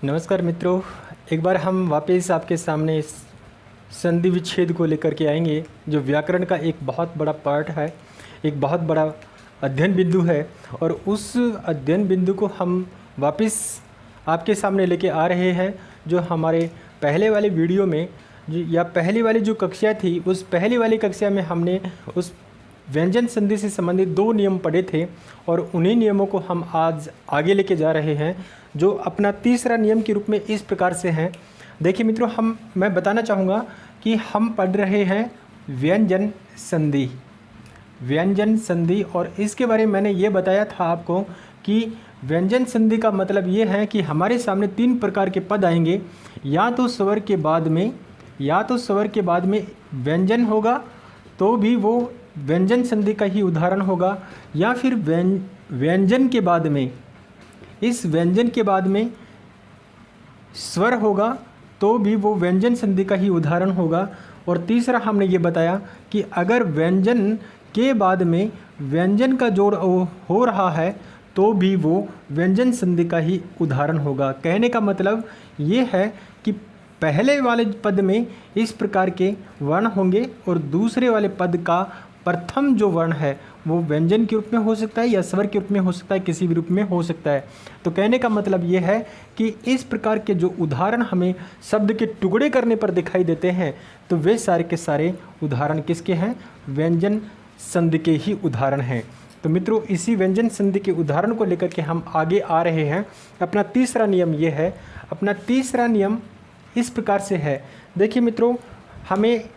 नमस्कार मित्रों, एक बार हम वापस आपके सामने इस संधि विच्छेद को लेकर के आएंगे, जो व्याकरण का एक बहुत बड़ा पार्ट है, एक बहुत बड़ा अध्ययन बिंदु है। और उस अध्ययन बिंदु को हम वापस आपके सामने लेके आ रहे हैं, जो हमारे पहले वाले वीडियो में या पहली वाली जो कक्षा थी, उस पहली वाली कक्षा में हमने उस व्यंजन संधि से संबंधित 2 नियम पढ़े थे और उन्हीं नियमों को हम आज आगे लेके जा रहे हैं, जो अपना तीसरा नियम के रूप में इस प्रकार से हैं। देखिए मित्रों, मैं बताना चाहूँगा कि हम पढ़ रहे हैं व्यंजन संधि। व्यंजन संधि, और इसके बारे में मैंने ये बताया था आपको कि व्यंजन संधि का मतलब ये है कि हमारे सामने 3 प्रकार के पद आएंगे। या तो स्वर के बाद में व्यंजन होगा तो भी वो व्यंजन संधि का ही उदाहरण होगा, या फिर व्यंजन के बाद में, इस व्यंजन के बाद में स्वर होगा तो भी वो व्यंजन संधि का ही उदाहरण होगा। और तीसरा हमने ये बताया कि अगर व्यंजन के बाद में व्यंजन का जोड़ हो रहा है तो भी वो व्यंजन संधि का ही उदाहरण होगा। कहने का मतलब ये है कि पहले वाले पद में इस प्रकार के वर्ण होंगे और दूसरे वाले पद का प्रथम जो वर्ण है वो व्यंजन के रूप में हो सकता है या स्वर के रूप में हो सकता है, किसी भी रूप में हो सकता है। तो कहने का मतलब ये है कि इस प्रकार के जो उदाहरण हमें शब्द के टुकड़े करने पर दिखाई देते हैं, तो वे सारे के सारे उदाहरण किसके हैं? व्यंजन संधि के ही उदाहरण हैं। तो मित्रों, इसी व्यंजन संधि के उदाहरण को लेकर के हम आगे आ रहे हैं। अपना तीसरा नियम ये है। अपना तीसरा नियम इस प्रकार से है। देखिए मित्रों, हमें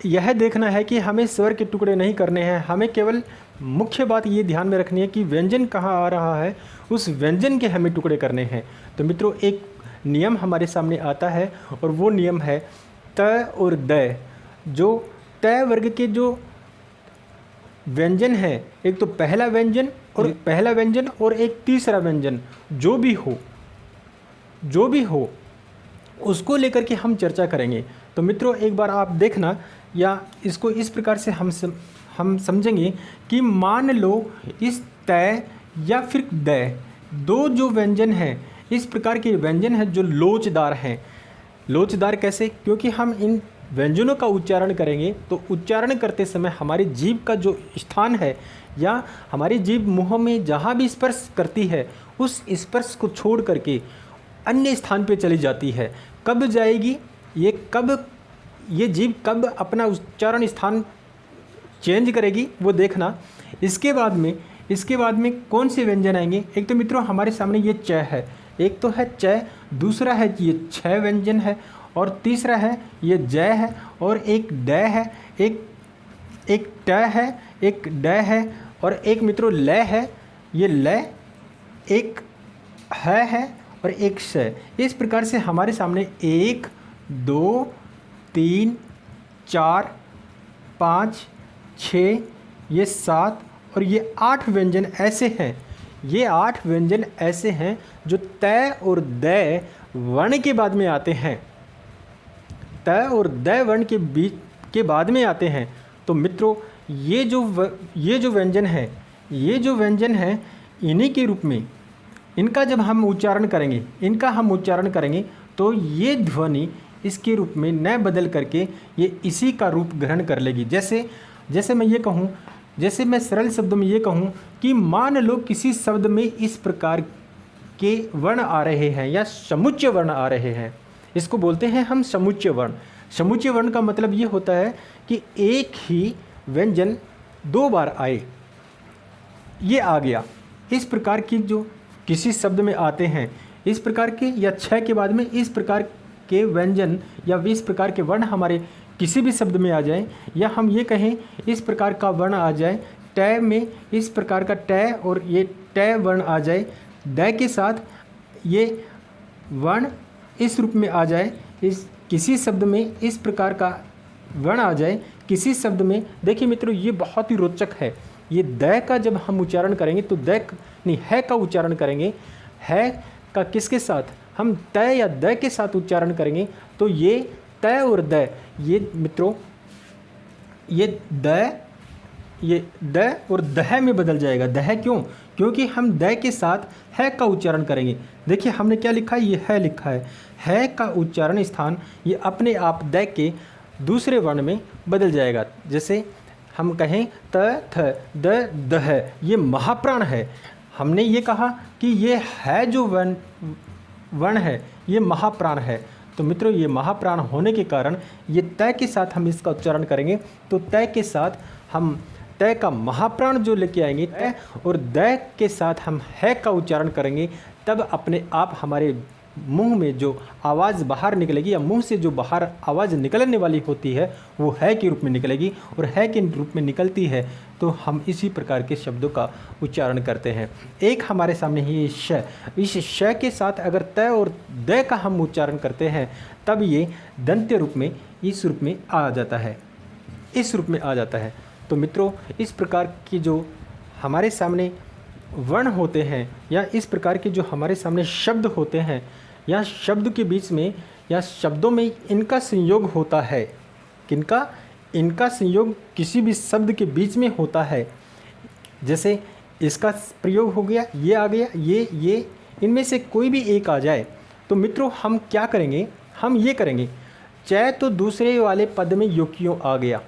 यह देखना है कि हमें स्वर के टुकड़े नहीं करने हैं। हमें केवल मुख्य बात ये ध्यान में रखनी है कि व्यंजन कहाँ आ रहा है, उस व्यंजन के हमें टुकड़े करने हैं। तो मित्रों, एक नियम हमारे सामने आता है और वो नियम है त और द। जो त वर्ग के जो व्यंजन है, एक तो पहला व्यंजन और एक तीसरा व्यंजन, जो भी हो उसको लेकर के हम चर्चा करेंगे। तो मित्रों, एक बार आप देखना, या इसको इस प्रकार से हम समझेंगे कि मान लो इस तय या फिर द, 2 जो व्यंजन हैं, इस प्रकार के व्यंजन हैं जो लोचदार हैं। लोचदार कैसे? क्योंकि हम इन व्यंजनों का उच्चारण करेंगे तो उच्चारण करते समय हमारी जीभ का जो स्थान है, या हमारी जीभ मुँह में जहाँ भी स्पर्श करती है, उस स्पर्श को छोड़ करके अन्य स्थान पे चली जाती है। कब जाएगी ये जीभ कब अपना उच्चारण स्थान चेंज करेगी, वो देखना। इसके बाद में कौन से व्यंजन आएंगे? एक तो मित्रों हमारे सामने ये च है, एक तो है च, दूसरा है ये छ व्यंजन है, और तीसरा है ये जय है, और एक ड है, एक ट है, एक ड है, और एक मित्रों ल है, ये ल, एक है और एक श। इस प्रकार से हमारे सामने 1 2 3 4 5 6, ये 7 और ये 8 व्यंजन ऐसे हैं। ये 8 व्यंजन ऐसे हैं जो तय और द वर्ण के बाद में आते हैं। तय और द वर्ण के बाद में आते हैं। तो मित्रों, ये जो व्यंजन है, इन्हीं के रूप में इनका हम उच्चारण करेंगे तो ये ध्वनि इसके रूप में न बदल करके ये इसी का रूप ग्रहण कर लेगी। जैसे मैं सरल शब्दों में ये कहूँ कि मान लो किसी शब्द में इस प्रकार के वर्ण आ रहे हैं या समुच्चय वर्ण आ रहे हैं, इसको बोलते हैं हम समुच्चय वर्ण। समुच्चय वर्ण का मतलब ये होता है कि एक ही व्यंजन 2 बार आए, ये आ गया। इस प्रकार की जो किसी शब्द में आते हैं, इस प्रकार के, या छ के बाद में इस प्रकार के व्यंजन या 20 प्रकार के वर्ण हमारे किसी भी शब्द में आ जाए, या हम ये कहें इस प्रकार का वर्ण आ जाए, ट में इस प्रकार का ट और ये ट वर्ण आ जाए, द के साथ ये वर्ण इस रूप में आ जाए, इस किसी शब्द में इस प्रकार का वर्ण आ जाए किसी शब्द में। देखिए मित्रों, ये बहुत ही रोचक है। ये द का जब हम उच्चारण करेंगे तो है का उच्चारण करेंगे। है का किसके साथ? हम तय या द के साथ उच्चारण करेंगे। तो ये तय और द, ये मित्रों, ये द ये द और दह में बदल जाएगा। दह क्यों? क्योंकि हम द के साथ है का उच्चारण करेंगे। देखिए हमने क्या लिखा है, ये है लिखा है का उच्चारण स्थान ये अपने आप द के दूसरे वर्ण में बदल जाएगा। जैसे हम कहें त थ द दह, ये महाप्राण है। हमने ये कहा कि ये है जो वर्ण है ये महाप्राण है। तो मित्रों ये महाप्राण होने के कारण ये तय के साथ हम इसका उच्चारण करेंगे, तो तय के साथ हम तय का महाप्राण जो लेके आएंगे तय और द के साथ हम है का उच्चारण करेंगे, तब अपने आप हमारे मुंह में जो आवाज़ बाहर निकलेगी या मुंह से जो बाहर आवाज़ निकलने वाली होती है वो है के रूप में निकलेगी, और है के रूप में निकलती है तो हम इसी प्रकार के शब्दों का उच्चारण करते हैं। एक हमारे सामने ही श, इस श के साथ अगर तय और द का हम उच्चारण करते हैं तब ये दंत्य रूप में इस रूप में आ जाता है, इस रूप में आ जाता है। तो मित्रों इस प्रकार की जो हमारे सामने वर्ण होते हैं या इस प्रकार के जो हमारे सामने शब्द होते हैं या शब्द के बीच में या शब्दों में इनका संयोग होता है, किनका? इनका संयोग किसी भी शब्द के बीच में होता है। जैसे इसका प्रयोग हो गया, ये आ गया, ये इनमें से कोई भी एक आ जाए तो मित्रों हम क्या करेंगे, हम ये करेंगे च तो दूसरे वाले पद में यो क्यों आ गया।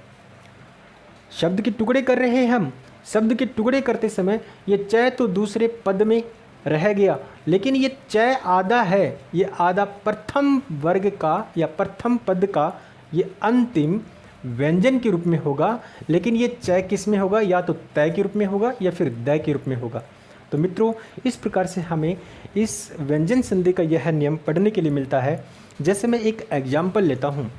शब्द के टुकड़े कर रहे हैं हम, शब्द के टुकड़े करते समय ये च तो दूसरे पद में रह गया, लेकिन ये च आधा है, ये आधा प्रथम वर्ग का या प्रथम पद का ये अंतिम व्यंजन के रूप में होगा, लेकिन ये च किस में होगा? या तो तय के रूप में होगा या फिर द के रूप में होगा। तो मित्रों इस प्रकार से हमें इस व्यंजन संधि का यह नियम पढ़ने के लिए मिलता है। जैसे मैं एक एग्जाम्पल लेता हूँ,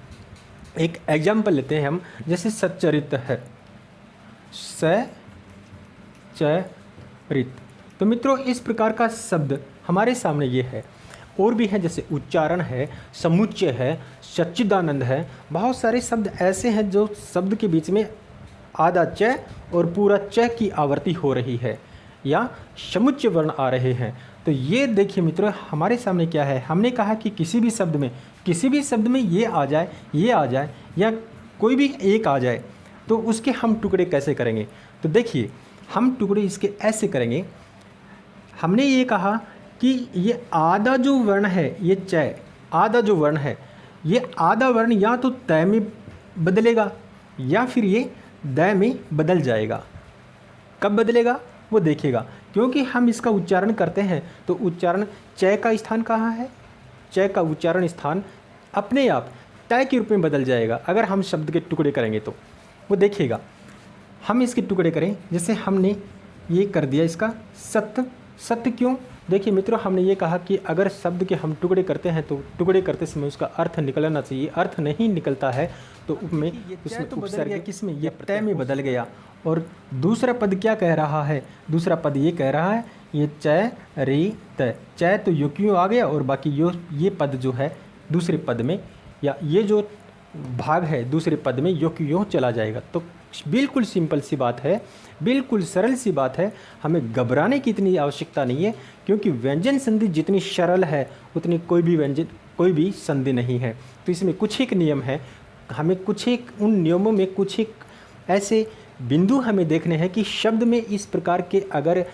एक एग्जाम्पल लेते हैं हम, जैसे सच्चरित है, सचरित। तो मित्रों इस प्रकार का शब्द हमारे सामने ये है, और भी है जैसे उच्चारण है, समुच्चय है, सच्चिदानंद है। बहुत सारे शब्द ऐसे हैं जो शब्द के बीच में आधा च और पूरा च की आवृत्ति हो रही है या समुच्चय वर्ण आ रहे हैं। तो ये देखिए मित्रों हमारे सामने क्या है, हमने कहा कि किसी भी शब्द में ये आ जाए, ये आ जाए या कोई भी एक आ जाए तो उसके हम टुकड़े कैसे करेंगे। तो देखिए हम टुकड़े इसके ऐसे करेंगे। हमने ये कहा कि ये आधा जो वर्ण है, ये च आधा जो वर्ण है, ये आधा वर्ण या तो तय में बदलेगा या फिर ये द में बदल जाएगा। कब बदलेगा वो देखिएगा, क्योंकि हम इसका उच्चारण करते हैं तो उच्चारण च का स्थान कहाँ है? च का उच्चारण स्थान अपने आप तय के रूप में बदल जाएगा अगर हम शब्द के टुकड़े करेंगे तो। वो देखिएगा हम इसके टुकड़े करें, जैसे हमने ये कर दिया इसका सत्य। सत्य क्यों? देखिए मित्रों हमने ये कहा कि अगर शब्द के हम टुकड़े करते हैं तो टुकड़े करते समय उसका अर्थ निकलना चाहिए, अर्थ नहीं निकलता है तो उसमें तो उपसर्ग किसमें? ये तय में बदल गया। और दूसरा पद क्या कह रहा है? दूसरा पद ये कह रहा है ये च री त, च तो यो क्यों आ गया और बाकी ये पद जो है दूसरे पद में या ये जो भाग है दूसरे पद में यो क्यों चला जाएगा। तो बिल्कुल सिंपल सी बात है, बिल्कुल सरल सी बात है, हमें घबराने की इतनी आवश्यकता नहीं है, क्योंकि व्यंजन संधि जितनी सरल है उतनी कोई भी संधि नहीं है। तो इसमें कुछ एक नियम है, हमें कुछ एक उन नियमों में कुछ एक ऐसे बिंदु हमें देखने हैं कि शब्द में इस प्रकार के अगर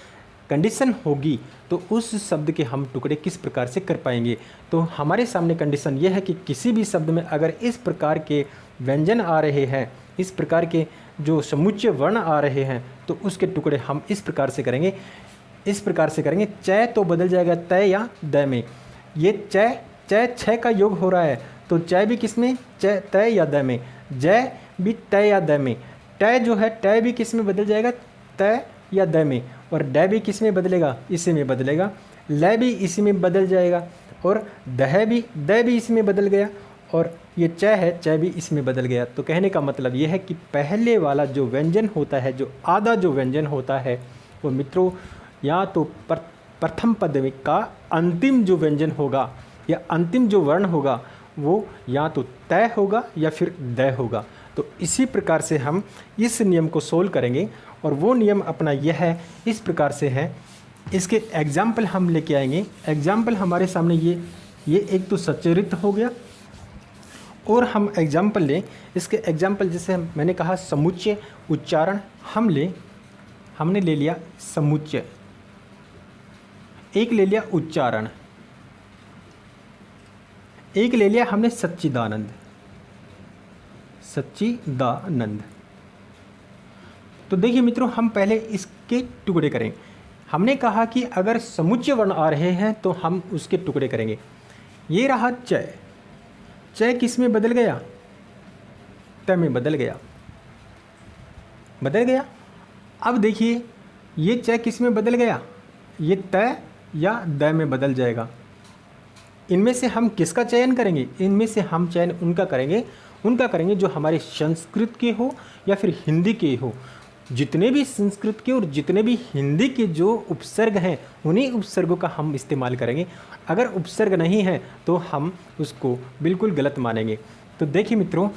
कंडीशन होगी तो उस शब्द के हम टुकड़े किस प्रकार से कर पाएंगे। तो हमारे सामने कंडीशन ये है कि किसी भी शब्द में अगर इस प्रकार के व्यंजन आ रहे हैं, इस प्रकार के जो समुच्चय वर्ण आ रहे हैं तो उसके टुकड़े हम इस प्रकार से करेंगे, इस प्रकार से करेंगे। च तो बदल जाएगा तय या द में। ये च छ का योग हो रहा है तो च भी किस में? च तय या द में। ज भी तय या द में। ट जो है ट भी किस में बदल जाएगा? तय या द में। और ड भी किस में बदलेगा? इसी में बदलेगा। ल भी इसी में बदल जाएगा और द भी इसी में बदल गया और ये च है, च भी इसमें बदल गया। तो कहने का मतलब ये है कि पहले वाला जो व्यंजन होता है, जो आधा जो व्यंजन होता है वो मित्रों या तो प्रथम पद का अंतिम जो व्यंजन होगा या अंतिम जो वर्ण होगा वो या तो तय होगा या फिर द होगा। तो इसी प्रकार से हम इस नियम को सोल्व करेंगे और वो नियम अपना यह है, इस प्रकार से है। इसके एग्जाम्पल हम लेके आएंगे। एग्जाम्पल हमारे सामने ये एक तो सच्चरित हो गया और हम एग्जाम्पल लें, इसके एग्जाम्पल जैसे मैंने कहा समुच्चय उच्चारण, हमने ले लिया समुच्चय, एक ले लिया उच्चारण, एक ले लिया हमने सच्चिदानंद। तो देखिए मित्रों, हम पहले इसके टुकड़े करें। हमने कहा कि अगर समुच्चय वर्ण आ रहे हैं तो हम उसके टुकड़े करेंगे। ये रहा चय, चय किस में बदल गया? त में बदल गया। अब देखिए ये चय किस में बदल गया? ये त या द में बदल जाएगा। इनमें से हम किसका चयन करेंगे? इनमें से हम चयन उनका करेंगे जो हमारे संस्कृत के हो या फिर हिंदी के हो। जितने भी संस्कृत के और जितने भी हिंदी के जो उपसर्ग हैं उन्हीं उपसर्गों का हम इस्तेमाल करेंगे। अगर उपसर्ग नहीं है तो हम उसको बिल्कुल गलत मानेंगे। तो देखिए मित्रों,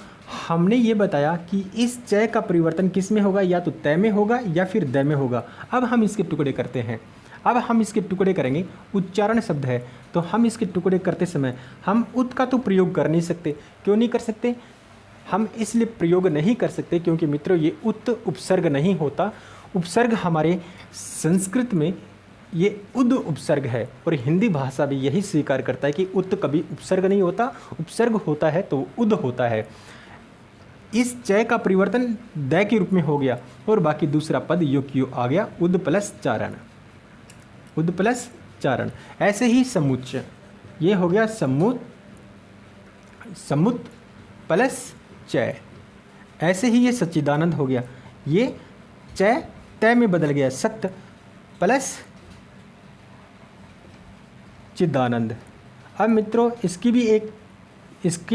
हमने ये बताया कि इस चय का परिवर्तन किस में होगा? या तो तय में होगा या फिर द में होगा। अब हम इसके टुकड़े करते हैं। अब हम इसके टुकड़े करेंगे। उच्चारण शब्द है तो हम इसके टुकड़े करते समय हम उत का तो प्रयोग कर नहीं सकते। क्यों नहीं कर सकते? हम इसलिए प्रयोग नहीं कर सकते क्योंकि मित्रों ये उत उपसर्ग नहीं होता। उपसर्ग हमारे संस्कृत में ये उद उपसर्ग है और हिंदी भाषा भी यही स्वीकार करता है कि उत कभी उपसर्ग नहीं होता, उपसर्ग होता है तो उद होता है। इस चय का परिवर्तन द के रूप में हो गया और बाकी दूसरा पद यो क्यों आ गया? उद प्लस चारण। ऐसे ही समुच्चय, ये हो गया समुत प्लस चय। ऐसे ही ये सच्चिदानंद हो गया, ये चय तय में बदल गया, सत्य प्लस चिदानंद। अब मित्रों इसके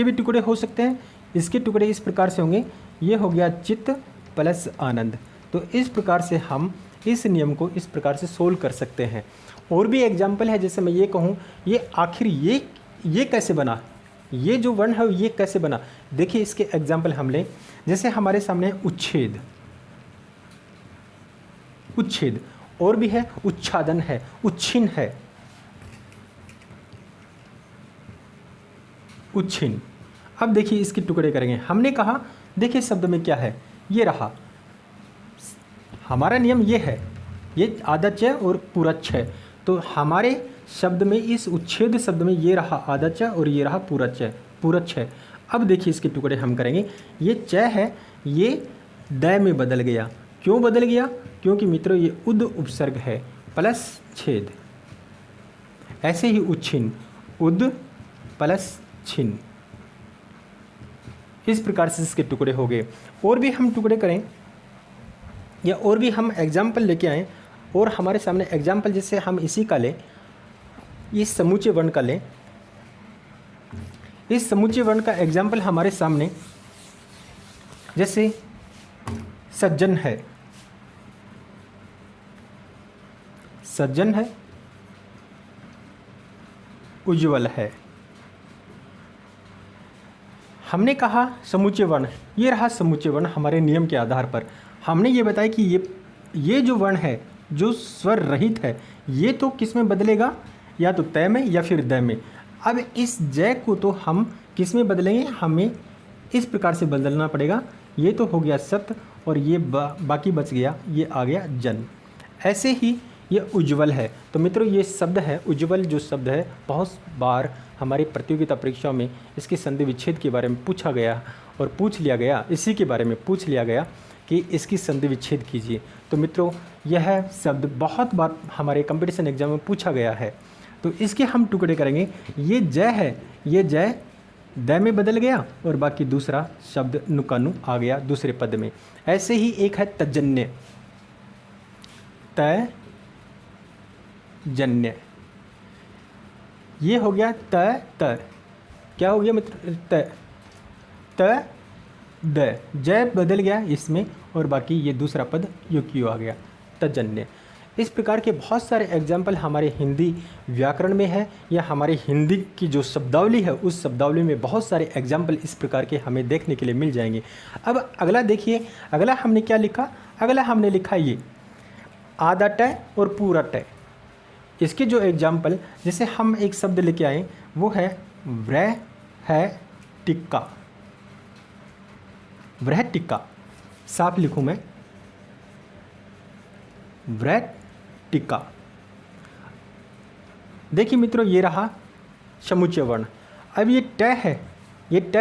भी टुकड़े हो सकते हैं। इसके टुकड़े इस प्रकार से होंगे, ये हो गया चित्त प्लस आनंद। तो इस प्रकार से हम इस नियम को इस प्रकार से सोल्व कर सकते हैं। और भी एग्जाम्पल है, जैसे मैं ये कहूँ ये आखिर ये कैसे बना, ये जो वर्ण है ये कैसे बना। देखिए इसके एग्जाम्पल हम लें, जैसे हमारे सामने उच्छेद, और भी है उच्छादन है, उच्छिन्न है, उच्छिन्न। अब देखिए इसके टुकड़े करेंगे। हमने कहा देखिए शब्द में क्या है, ये रहा हमारा नियम, ये है, ये आधा चय और पूरा चय। तो हमारे शब्द में इस उच्छेद शब्द में ये रहा आधा चय और ये रहा पूरा चय। अब देखिए इसके टुकड़े हम करेंगे। ये चय है, ये द में बदल गया। क्यों बदल गया? क्योंकि मित्रों ये उद उपसर्ग है प्लस छेद। ऐसे ही उच्छिन्न, उद प्लस छिन्न। इस प्रकार से इसके टुकड़े हो गए। और भी हम टुकड़े करें या और भी हम एग्जाम्पल लेके आएँ और हमारे सामने एग्जाम्पल जैसे हम इसी का लें, इस समूचे वर्ण का लें। इस समूचे वर्ण का एग्जाम्पल हमारे सामने जैसे सज्जन है, उज्ज्वल है। हमने कहा समूचे वर्ण, ये रहा समूचे वर्ण। हमारे नियम के आधार पर हमने ये बताया कि ये जो वर्ण है जो स्वर रहित है, ये तो किस में बदलेगा? या तो तय में या फिर द में। अब इस जय को तो हम किस में बदलेंगे? हमें इस प्रकार से बदलना पड़ेगा। ये तो हो गया सत्य और ये बाकी बच गया, ये आ गया जन। ऐसे ही ये उज्ज्वल है। तो मित्रों ये शब्द है उज्ज्वल, जो शब्द है बहुत बार हमारी प्रतियोगिता परीक्षाओं में इसके संधि विच्छेद के बारे में पूछा गया और पूछ लिया गया, इसी के बारे में पूछ लिया गया कि इसकी संधि विच्छेद कीजिए। तो मित्रों यह शब्द बहुत बार हमारे कंपटीशन एग्जाम में पूछा गया है। तो इसके हम टुकड़े करेंगे। ये जय है, ये जय द में बदल गया और बाकी दूसरा शब्द नुकानु आ गया दूसरे पद में। ऐसे ही एक है तजन्य, तजन्य, ये हो गया त, क्या हो गया मित्र? त द, जय बदल गया इसमें और बाकी ये दूसरा पद युक्यु आ गया, तजन्य। इस प्रकार के बहुत सारे एग्जाम्पल हमारे हिंदी व्याकरण में है या हमारे हिंदी की जो शब्दावली है उस शब्दावली में बहुत सारे एग्जाम्पल इस प्रकार के हमें देखने के लिए मिल जाएंगे। अब अगला देखिए, अगला हमने क्या लिखा? अगला हमने लिखा ये आधा टय और पूरा टय। इसके जो एग्जाम्पल, जैसे हम एक शब्द लेके आए वो है व्रह है टिक्का। वृहत टिक्का, साफ लिखूं मैं, वृहत टिक्का। देखिए मित्रों, ये रहा समुच्चय वर्ण। अब ये ट है, ये ट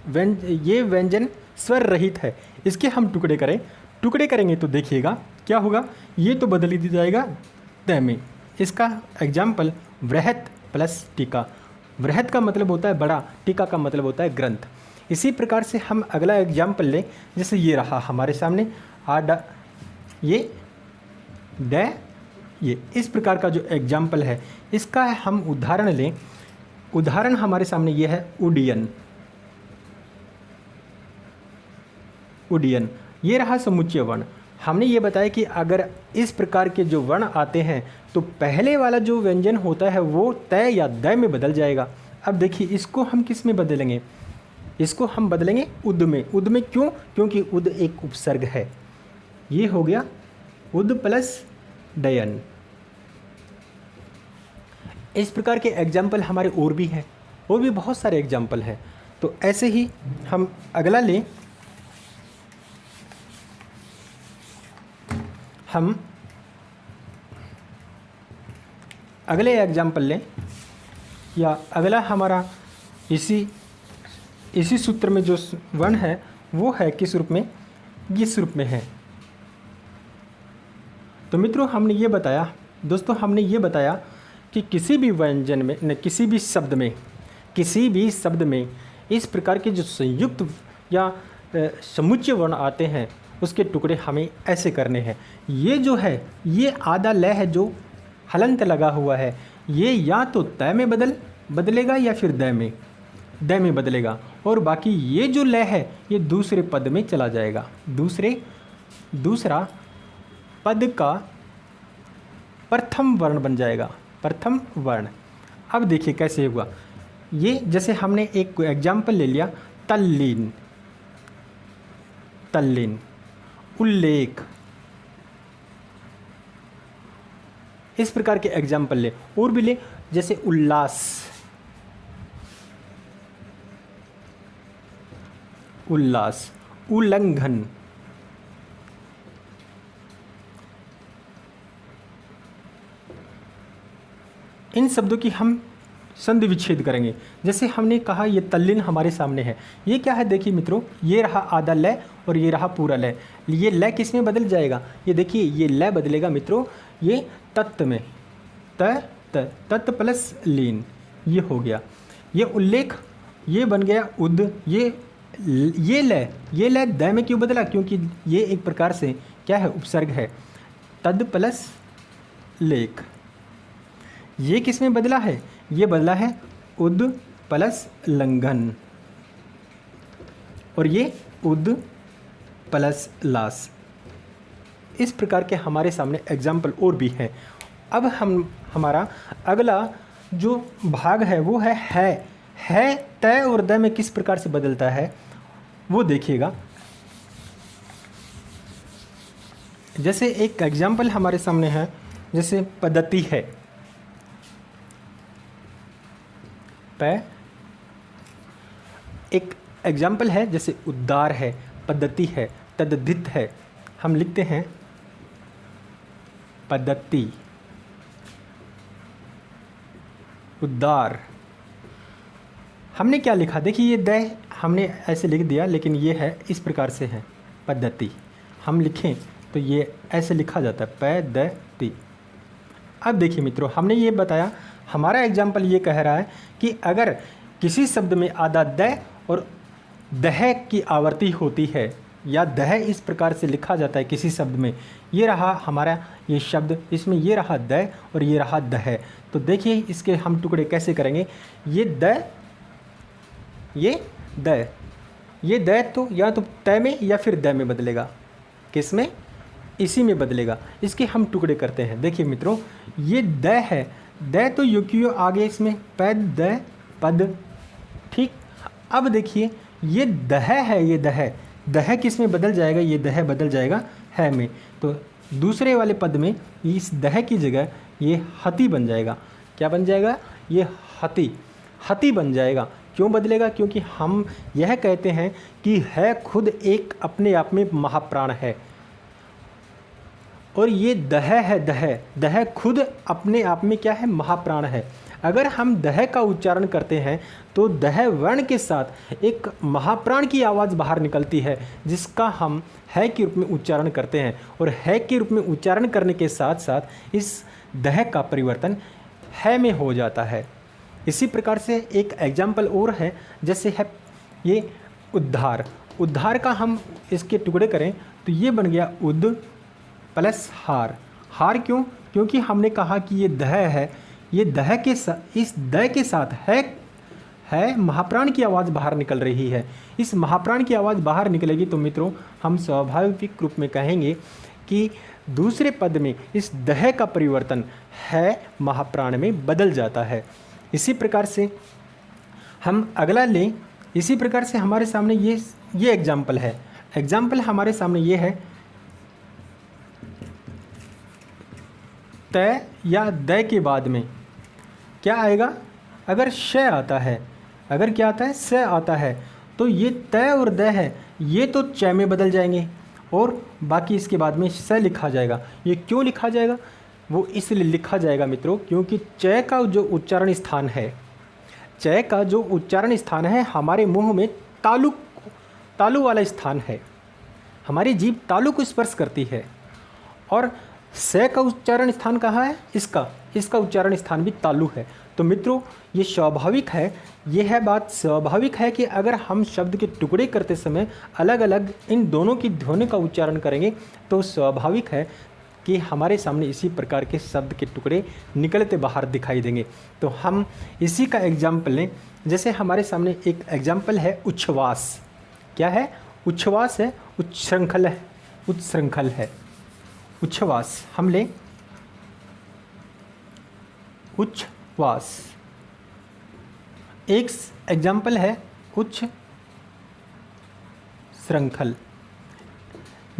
ये व्यंजन स्वर रहित है, इसके हम टुकड़े करेंगे तो देखिएगा क्या होगा, ये तो बदल ही जाएगा त में। इसका एग्जाम्पल वृहत प्लस टीका। वृहत का मतलब होता है बड़ा, टीका का मतलब होता है ग्रंथ। इसी प्रकार से हम अगला एग्जाम्पल लें, जैसे ये रहा हमारे सामने ये ड ये, इस प्रकार का जो एग्जाम्पल है इसका हम उदाहरण लें। उदाहरण हमारे सामने ये है उड्डयन। उड्डयन ये रहा समुच्चय वर्ण। हमने ये बताया कि अगर इस प्रकार के जो वर्ण आते हैं तो पहले वाला जो व्यंजन होता है वो तय या द में बदल जाएगा। अब देखिए इसको हम किस में बदलेंगे, इसको हम बदलेंगे उद में। उद में क्यों? क्योंकि उद एक उपसर्ग है। ये हो गया उद प्लस डयन। इस प्रकार के एग्जाम्पल हमारे और भी हैं, और भी बहुत सारे एग्जाम्पल हैं। तो ऐसे ही हम अगला लें, हम अगले एग्जाम्पल लें, या अगला हमारा इसी सूत्र में जो वर्ण है वो है किस रूप में, इस रूप में है। तो मित्रों हमने ये बताया, दोस्तों हमने ये बताया कि किसी भी व्यंजन में, किसी भी शब्द में इस प्रकार के जो संयुक्त या समुच्चय वर्ण आते हैं उसके टुकड़े हमें ऐसे करने हैं। ये जो है ये आधा लय है जो हलंत लगा हुआ है, ये या तो तय में बदलेगा या फिर द में बदलेगा, और बाकी ये जो लय है ये दूसरे पद में चला जाएगा। दूसरा पद का प्रथम वर्ण बन जाएगा, प्रथम वर्ण। अब देखिए कैसे होगा ये, जैसे हमने एक एग्जाम्पल ले लिया तल्लीन, उल्लेख, इस प्रकार के एग्जाम्पल ले। और भी ले, जैसे उल्लास, उल्लंघन, इन शब्दों की हम संधि विच्छेद करेंगे। जैसे हमने कहा ये तल्लीन हमारे सामने है, ये क्या है देखिए मित्रों, ये रहा आधा लय और ये रहा पूरा लय। ये लय किस में बदल जाएगा, ये देखिए ये लय बदलेगा मित्रों ये तत्त में, तत्त प्लस लीन, ये हो गया। ये उल्लेख ये बन गया उद, ये लय द में क्यों बदला, क्योंकि ये एक प्रकार से क्या है, उपसर्ग है। तद प्लस लेख, ये किस में बदला है, ये बदला है उद प्लस लंघन, और ये उद प्लस लास। इस प्रकार के हमारे सामने एग्जाम्पल और भी हैं। अब हमारा अगला जो भाग है वो है तय और द में किस प्रकार से बदलता है वो देखिएगा। जैसे एक एग्जाम्पल हमारे सामने है, जैसे पद्धति है, एक एग्जाम्पल है, जैसे उद्दार है, पद्धति है, तद्धित है। हम लिखते हैं पद्धति, उद्दार। हमने क्या लिखा, देखिए ये द हमने ऐसे लिख दिया, लेकिन ये है इस प्रकार से है पद्धति। हम लिखें तो ये ऐसे लिखा जाता है पद्धति। अब देखिए मित्रों हमने ये बताया, हमारा एग्जाम्पल ये कह रहा है कि अगर किसी शब्द में आधा द और दह की आवर्ती होती है, या दह इस प्रकार से लिखा जाता है किसी शब्द में, ये रहा हमारा ये शब्द, इसमें ये रहा द और ये रहा दह। तो देखिए इसके हम टुकड़े कैसे करेंगे। ये द तो या तो तय में या फिर द में बदलेगा, किस में, इसी में बदलेगा। इसके हम टुकड़े करते हैं। देखिए मित्रों ये द है, द तो युक्तियों आगे इसमें पद, ठीक। अब देखिए ये दह है, ये दह किस में बदल जाएगा, ये दह बदल जाएगा है में। तो दूसरे वाले पद में इस दह की जगह ये हति बन जाएगा। क्या बन जाएगा, ये हति बन जाएगा। क्यों बदलेगा? क्योंकि हम यह कहते हैं कि है खुद एक अपने आप में महाप्राण है, और ये दह है, दह खुद अपने आप में क्या है? महाप्राण है। अगर हम दह का उच्चारण करते हैं तो दह वर्ण के साथ एक महाप्राण की आवाज़ बाहर निकलती है, जिसका हम है के रूप में उच्चारण करते हैं, और है के रूप में उच्चारण करने के साथ साथ इस दह का परिवर्तन है में हो जाता है। इसी प्रकार से एक एग्जाम्पल और है, जैसे है ये उद्धार। उद्धार का हम इसके टुकड़े करें तो ये बन गया उद प्लस हार। हार क्यों? क्योंकि हमने कहा कि ये दह है, ये दह के साथ, इस दह के साथ है महाप्राण की आवाज़ बाहर निकल रही है। इस महाप्राण की आवाज़ बाहर निकलेगी तो मित्रों हम स्वाभाविक रूप में कहेंगे कि दूसरे पद में इस दह का परिवर्तन है महाप्राण में बदल जाता है। इसी प्रकार से हम अगला लें। इसी प्रकार से हमारे सामने ये एग्जाम्पल है। एग्जाम्पल हमारे सामने ये है, तय या द के बाद में क्या आएगा? अगर श आता है, अगर क्या आता है? स आता है, तो ये तय और द है, ये तो च में बदल जाएंगे और बाकी इसके बाद में स लिखा जाएगा। ये क्यों लिखा जाएगा? वो इसलिए लिखा जाएगा मित्रों क्योंकि च का जो उच्चारण स्थान है, च का जो उच्चारण स्थान है हमारे मुंह में तालु वाला स्थान है। हमारी जीभ तालु को स्पर्श करती है, और स का उच्चारण स्थान कहाँ है? इसका उच्चारण स्थान भी तालु है। तो मित्रों ये स्वाभाविक है, ये है बात स्वाभाविक है कि अगर हम शब्द के टुकड़े करते समय अलग अलग इन दोनों की ध्वनि का उच्चारण करेंगे तो स्वाभाविक है कि हमारे सामने इसी प्रकार के शब्द के टुकड़े निकलते बाहर दिखाई देंगे। तो हम इसी का एग्जाम्पल लें। जैसे हमारे सामने एक एग्जाम्पल है उच्छ्वास। क्या है? उच्छ्वास है, उत्श्रृंखल है। उच्छ्वास हम लें, उच्छ्वास एक एग्जाम्पल है उच्च श्रृंखल।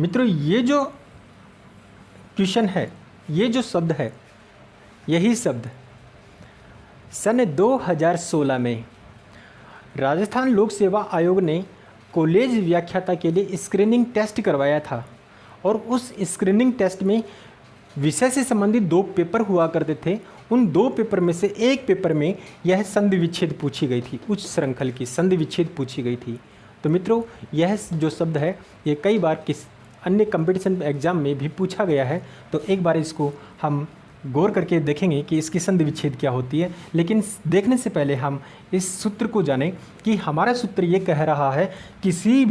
मित्रों ये जो क्वेश्चन है, ये जो शब्द है, यही शब्द सन 2016 में राजस्थान लोक सेवा आयोग ने कॉलेज व्याख्याता के लिए स्क्रीनिंग टेस्ट करवाया था, और उस स्क्रीनिंग टेस्ट में विषय से संबंधित 2 पेपर हुआ करते थे। उन 2 पेपर में से एक पेपर में यह संधि विच्छेद पूछी गई थी, उच्च श्रृंखल की संधि विच्छेद पूछी गई थी। तो मित्रों यह जो शब्द है ये कई बार किस अन्य कंपटीशन एग्जाम में भी पूछा गया है, तो एक बार इसको हम गौर करके देखेंगे कि इसकी संधि विच्छेद क्या होती है। लेकिन देखने से पहले हम इस सूत्र को जानें कि हमारा सूत्र ये कह रहा है किसी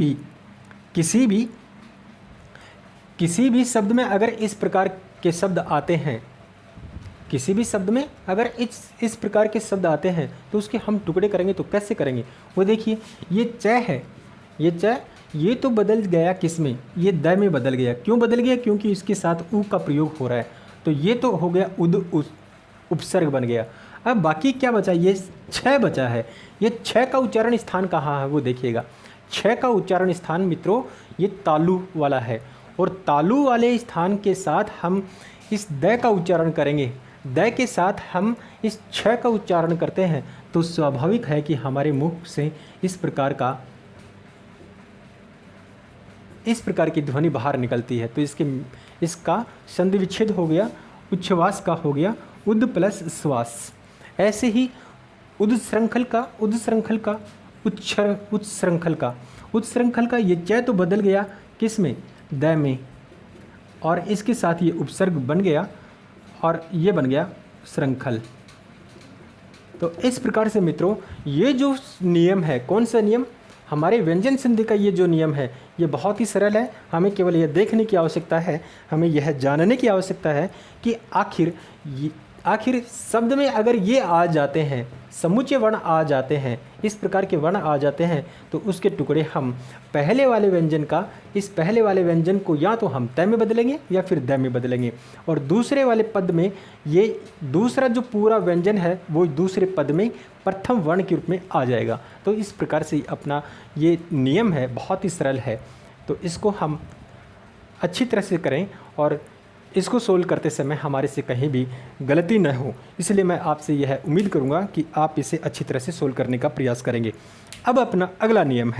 भी शब्द में अगर इस प्रकार के शब्द आते हैं, किसी भी शब्द में अगर इस प्रकार के शब्द आते हैं तो उसके हम टुकड़े करेंगे तो कैसे करेंगे? वो देखिए ये च है, ये च ये तो बदल गया किस में? ये द में बदल गया। क्यों बदल गया? क्योंकि इसके साथ उ का प्रयोग हो रहा है, तो ये तो हो गया उपसर्ग बन गया। अब बाकी क्या बचा? ये छ बचा है। ये छ का उच्चारण स्थान कहाँ है वो देखिएगा। छ का उच्चारण स्थान मित्रों ये तालु वाला है, और तालु वाले स्थान के साथ हम इस द का उच्चारण करेंगे। द के साथ हम इस छ का उच्चारण करते हैं तो स्वाभाविक है कि हमारे मुख से इस प्रकार की ध्वनि बाहर निकलती है। तो इसका संधि विच्छेद हो गया, उच्छ्वास का हो गया उद प्लस श्वास। ऐसे ही उत्श्रृंखल का उत्श्रृंखल का ये च तो बदल गया किस में? द में, और इसके साथ ये उपसर्ग बन गया और ये बन गया श्रृंखल। तो इस प्रकार से मित्रों ये जो नियम है, कौन सा नियम? हमारे व्यंजन संधि का ये जो नियम है ये बहुत ही सरल है। हमें केवल यह देखने की आवश्यकता है, हमें यह जानने की आवश्यकता है कि आखिर शब्द में अगर ये आ जाते हैं, समुच्चय वर्ण आ जाते हैं, इस प्रकार के वर्ण आ जाते हैं तो उसके टुकड़े हम पहले वाले व्यंजन को या तो हम त में बदलेंगे या फिर द में बदलेंगे, और दूसरे वाले पद में ये दूसरा जो पूरा व्यंजन है वो दूसरे पद में प्रथम वर्ण के रूप में आ जाएगा। तो इस प्रकार से अपना ये नियम है, बहुत ही सरल है। तो इसको हम अच्छी तरह से करें और इसको सोल्व करते समय हमारे से कहीं भी गलती न हो, इसलिए मैं आपसे यह उम्मीद करूँगा कि आप इसे अच्छी तरह से सोल्व करने का प्रयास करेंगे। अब अपना अगला नियम है,